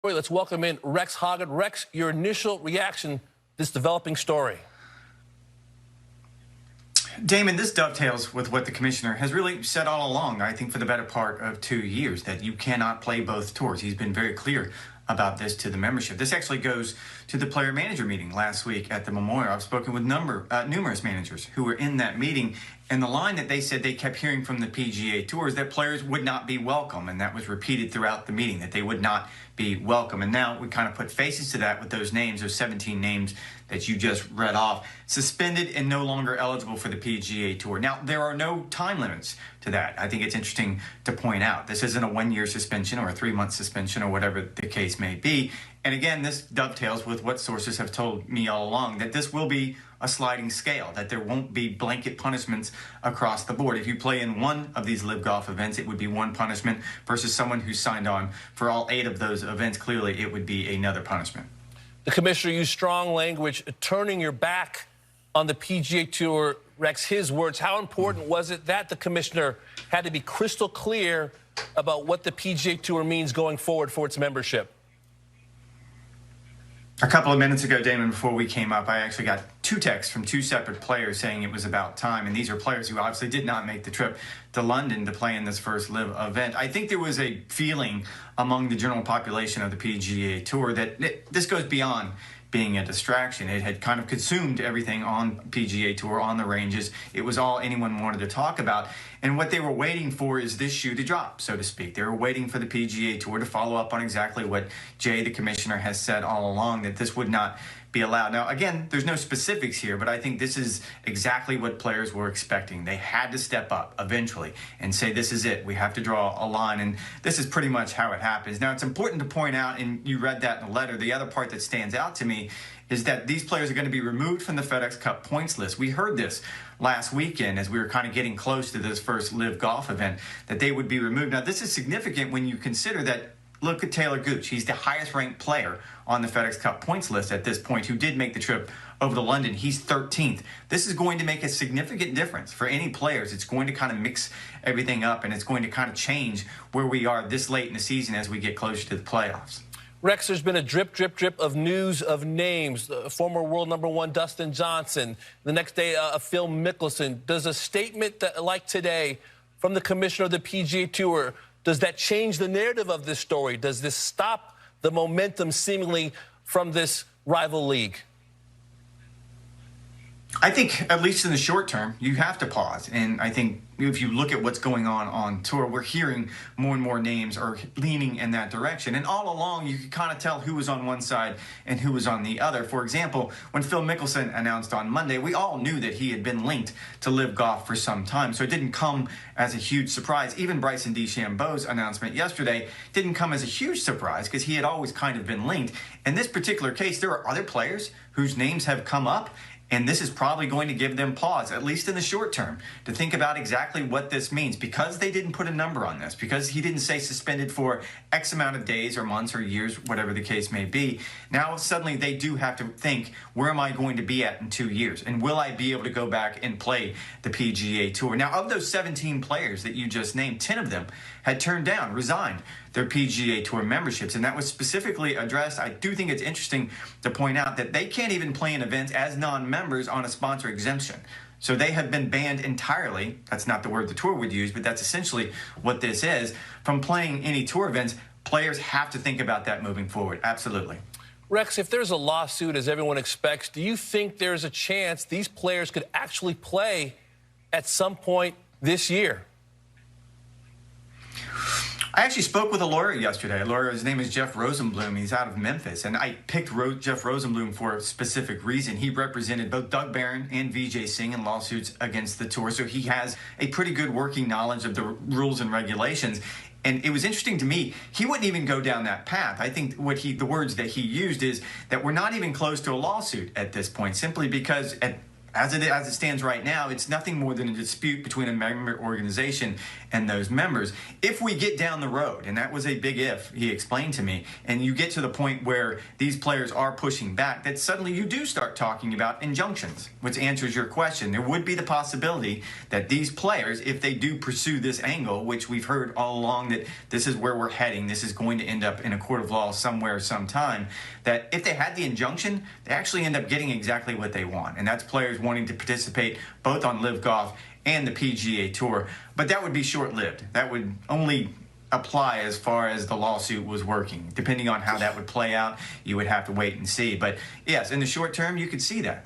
Let's welcome in Rex Hoggard. Rex, your initial reaction to this developing story. Damon, this dovetails with what the commissioner has really said all along, I think for the better part of 2 years, that you cannot play both tours. He's been very clear about this to the membership. This actually goes to the player-manager meeting last week at the Memorial. I've spoken with numerous managers who were in that meeting, and the line that they said they kept hearing from the PGA Tour is that players would not be welcome, and that was repeated throughout the meeting, that they would not be welcome. And now we kind of put faces to that with those names, those 17 names that you just read off, suspended and no longer eligible for the PGA Tour. Now, there are no time limits to that. I think it's interesting to point out. This isn't a 1-year suspension or a 3-month suspension or whatever the case may be. And again, this dovetails with what sources have told me all along, that this will be a sliding scale, that there won't be blanket punishments across the board. If you play in one of these LIV Golf events, it would be one punishment versus someone who signed on for all 8 of those events. Clearly, it would be another punishment. The commissioner used strong language, turning your back on the PGA Tour. Rex, his words, how important was it that the commissioner had to be crystal clear about what the PGA Tour means going forward for its membership? A couple of minutes ago, Damon, before we came up, I actually got 2 texts from 2 separate players saying it was about time. And these are players who obviously did not make the trip to London to play in this first LIV event. I think there was a feeling among the general population of the PGA Tour that this goes beyond being a distraction. It had kind of consumed everything on PGA Tour, on the ranges. It was all anyone wanted to talk about. And what they were waiting for is this shoe to drop, so to speak. They were waiting for the PGA Tour to follow up on exactly what Jay, the commissioner, has said all along, that this would not be allowed. Now, again, there's no specifics here, but I think this is exactly what players were expecting. They had to step up eventually and say, this is it. We have to draw a line, and this is pretty much how it happens. Now, it's important to point out, and you read that in the letter, the other part that stands out to me is that these players are going to be removed from the FedEx Cup points list. We heard this last weekend as we were kind of getting close to this first LIV Golf event, that they would be removed. Now, this is significant when you consider that. Look at Taylor Gooch. He's the highest ranked player on the FedEx Cup points list at this point, who did make the trip over to London. He's 13th. This is going to make a significant difference for any players. It's going to kind of mix everything up, and it's going to kind of change where we are this late in the season as we get closer to the playoffs. Rex, there's been a drip of news of names. Former world #1 Dustin Johnson. The next day, Phil Mickelson. Does a statement like today from the commissioner of the PGA Tour, does that change the narrative of this story? Does this stop the momentum seemingly from this rival league? I think, at least in the short term, you have to pause. And I think if you look at what's going on tour, we're hearing more and more names are leaning in that direction. And all along, you can kind of tell who was on one side and who was on the other. For example, when Phil Mickelson announced on Monday, we all knew that he had been linked to LIV Golf for some time. So it didn't come as a huge surprise. Even Bryson DeChambeau's announcement yesterday didn't come as a huge surprise because he had always kind of been linked. In this particular case, there are other players whose names have come up, and this is probably going to give them pause, at least in the short term, to think about exactly what this means. Because they didn't put a number on this, because he didn't say suspended for X amount of days or months or years, whatever the case may be, now suddenly they do have to think, where am I going to be at in 2 years? And will I be able to go back and play the PGA Tour? Now, of those 17 players that you just named, 10 of them had turned down, resigned their PGA Tour memberships, and that was specifically addressed. I do think it's interesting to point out that they can't even play in events as non-members on a sponsor exemption. So they have been banned entirely. That's not the word the tour would use, but that's essentially what this is. From playing any tour events, players have to think about that moving forward. Absolutely. Rex, if there's a lawsuit, as everyone expects, do you think there's a chance these players could actually play at some point this year? I actually spoke with a lawyer yesterday. A lawyer, his name is Jeff Rosenblum. He's out of Memphis. And I picked Jeff Rosenblum for a specific reason. He represented both Doug Barron and Vijay Singh in lawsuits against the tour. So he has a pretty good working knowledge of the rules and regulations. And it was interesting to me, he wouldn't even go down that path. I think the words that he used is that we're not even close to a lawsuit at this point, simply because as it stands right now, it's nothing more than a dispute between a member organization and those members. If we get down the road, and that was a big if, he explained to me, and you get to the point where these players are pushing back, that suddenly you do start talking about injunctions, which answers your question. There would be the possibility that these players, if they do pursue this angle, which we've heard all along that this is where we're heading, this is going to end up in a court of law somewhere, sometime, that if they had the injunction, they actually end up getting exactly what they want, and that's players wanting to participate both on LIV Golf and the PGA Tour. But that would be short-lived. That would only apply as far as the lawsuit was working. Depending on how that would play out, you would have to wait and see. But yes, in the short term, you could see that.